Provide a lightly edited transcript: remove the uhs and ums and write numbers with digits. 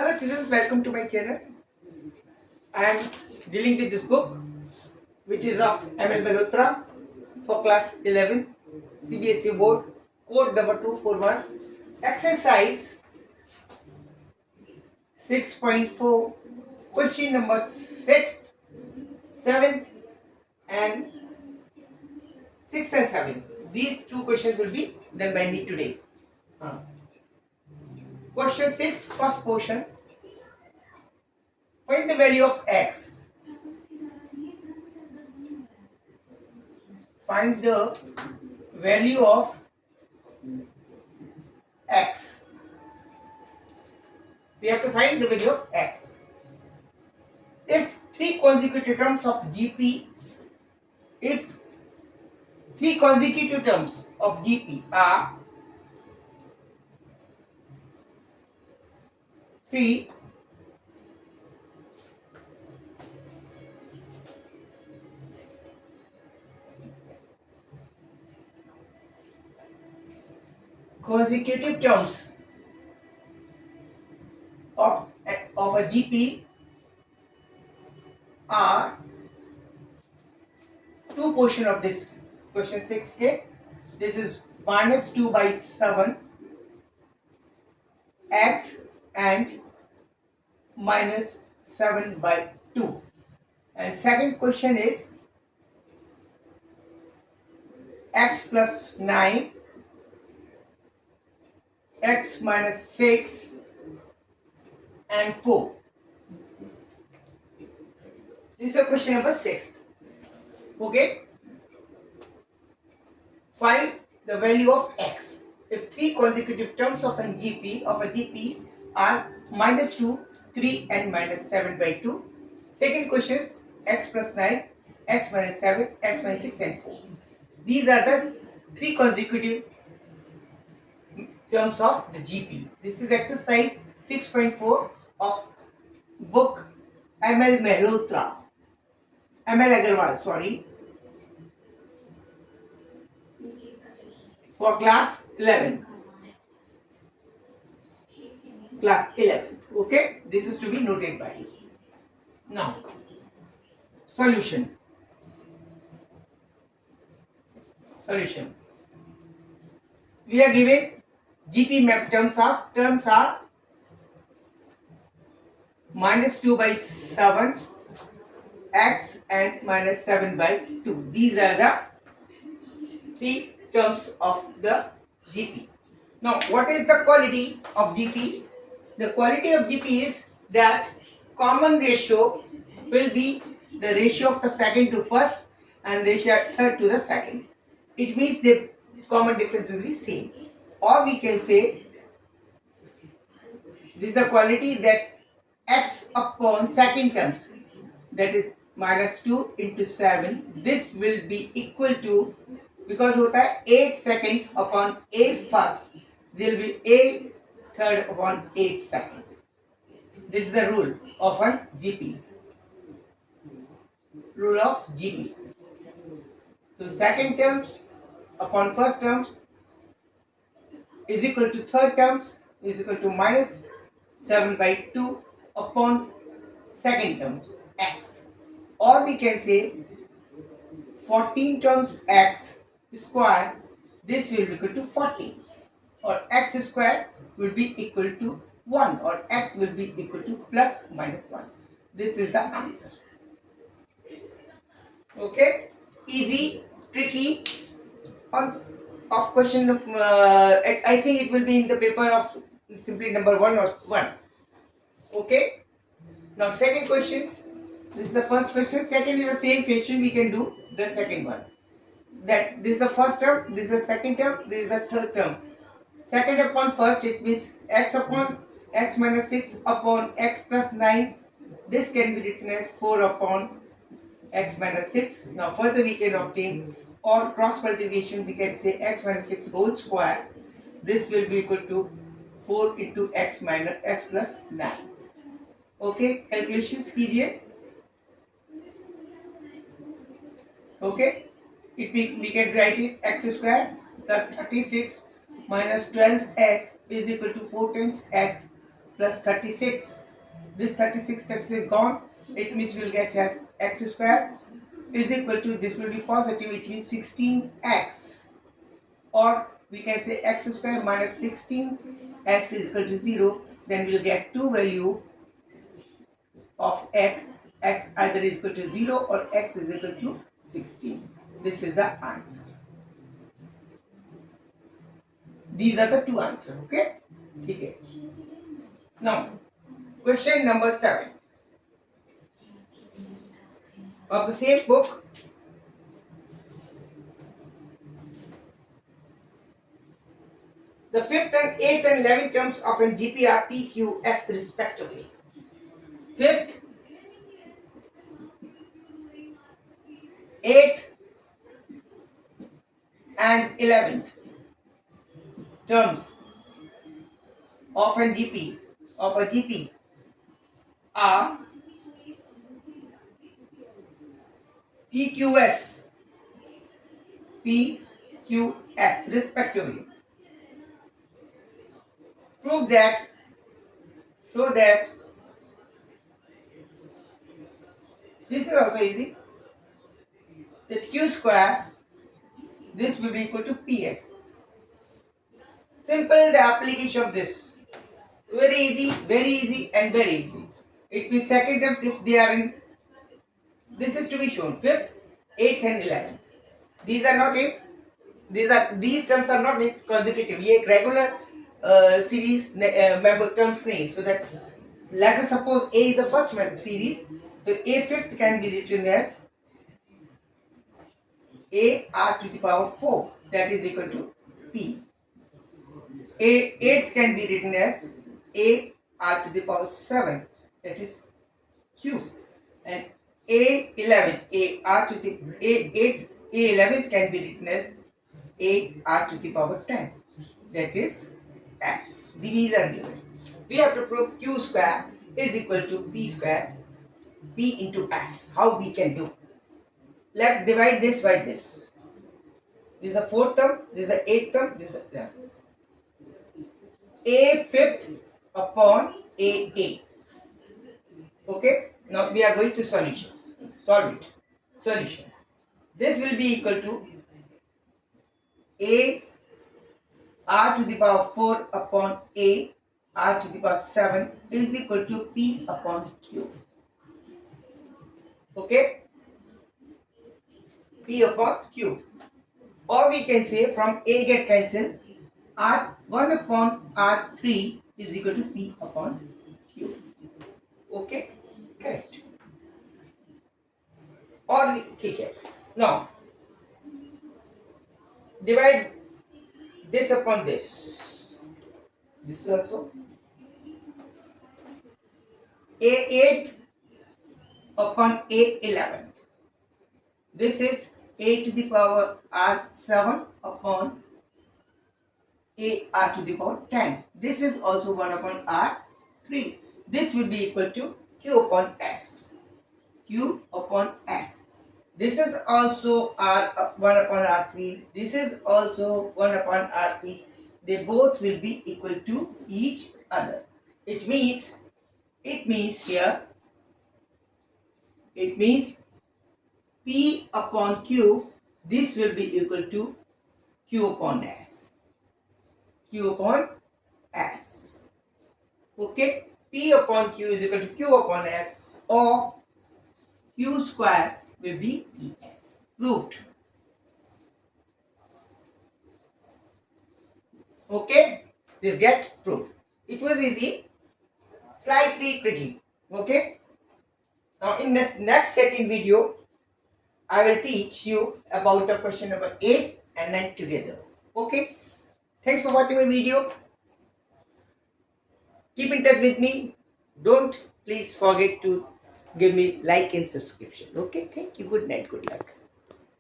Hello children, welcome to my channel. I am dealing with this book which is of ML Malhotra for class 11 CBSE board, code number 241, exercise 6.4, question number 6th, 7th and 6th and 7th. These two questions will be done by me today. Question 6, first portion. Find the value of x. Find the value of x. We have to find the value of x. If three consecutive terms of GP are three consecutive terms of a GP are two portion of this question 6k. This is minus 2 by 7 x and minus 7 by 2. And second question is x plus 9, x minus 6 and 4. This is question number 6. Okay. Find the value of x. If three consecutive terms of a GP are minus 2, 3 and minus 7 by 2. Second question is x plus 9, x minus 7, x minus 6 and 4. These are the three consecutive terms of the GP. This is exercise 6.4 of book ML Agarwal, for class 11. Class 11. Okay, this is to be noted by you. Now, solution. We are given GP map terms are minus 2 by 7 x and minus 7 by 2. These are the three terms of the GP. Now, what is the quality of GP? The quality of GP is that common ratio will be the ratio of the second to first and ratio third to the second. It means the common difference will be same. Or we can say this is the quality that x upon second terms, that is minus 2 into 7, this will be equal to, because hota hai 8 second upon a first, there will be a third upon a second. This is the rule of a GP. Rule of GP. So second terms upon first terms is equal to third terms is equal to minus 7 by 2 upon second terms x. Or we can say 14 terms x square, this will be equal to 40, or x square will be equal to 1, or x will be equal to plus minus 1. This is the answer. Okay, easy, tricky. Of question, I think it will be in the paper of simply number 1 or 1. Okay. Now second questions. This is the first question. Second is the same function. We can do the second one. That this is the first term. This is the second term. This is the third term. Second upon first, it means x upon x minus 6 upon x plus 9. This can be written as 4 upon x minus 6. Now further we can obtain, or cross multiplication, we can say x minus 6 whole square. This will be equal to 4 into x minus x plus 9. Okay, calculations कीजिए. Okay, we can write it x square plus 36 minus 12x is equal to 4 times x plus 36. This 36 gone. It means we'll get here x square is equal to, this will be positive, it means 16x. Or we can say x square minus 16, x is equal to 0. Then we'll get two value of x. X either is equal to 0 or x is equal to 16. This is the answer. These are the two answers. Okay? Okay. Now, question number 7 of the same book. The 5th and 8th and 11th terms of an GP are P, Q, S respectively. 5th, 8th and 11th terms of a GP are PQS respectively. Show that this is also easy, that Q square, this will be equal to PS. Simple the application of this. Very easy and very easy. It means second terms if they are in, this is to be shown 5th, 8th and 11th. These are not in, these terms are not in consecutive. ये एक regular series member terms नहीं. So that, let us suppose A is the first series, so A 5th can be written as A r to the power 4, that is equal to P. A 8th can be written as A r to the power 7, that is Q. And A 11th can be written as A r to the power 10, that is S. These are given. We have to prove Q square is equal to P square, P into S. How we can do? Let's divide this by this. This is the 4th term, this is the 8th term, this is the A 5th upon A 8th. Okay? Now we are going to solutions. Solve it. Solution. This will be equal to A r to the power 4 upon A r to the power 7 is equal to P upon Q. Okay? P upon Q. Or we can say from A get cancelled, R1 upon R3 is equal to P upon Q. Okay? Correct. Or take it. Now, divide this upon this. This is also A8 upon A11. This is A to the power R7 upon A r to the power 10. This is also 1 upon R3. This will be equal to Q upon S. Q upon S. This is also 1 upon R3. This is also 1 upon R3. They both will be equal to each other. It means here, it means P upon Q, this will be equal to Q upon S. Q upon S. Okay? P upon Q is equal to Q upon S, or Q square will be ES. Proved. Okay? This get proved. It was easy, slightly tricky. Okay? Now in this next second video, I will teach you about the question number 8 and 9 together. Okay? Thanks for watching my video. Keep in touch with me. Don't please forget to give me like and subscription. Okay? Thank you. Good night. Good luck.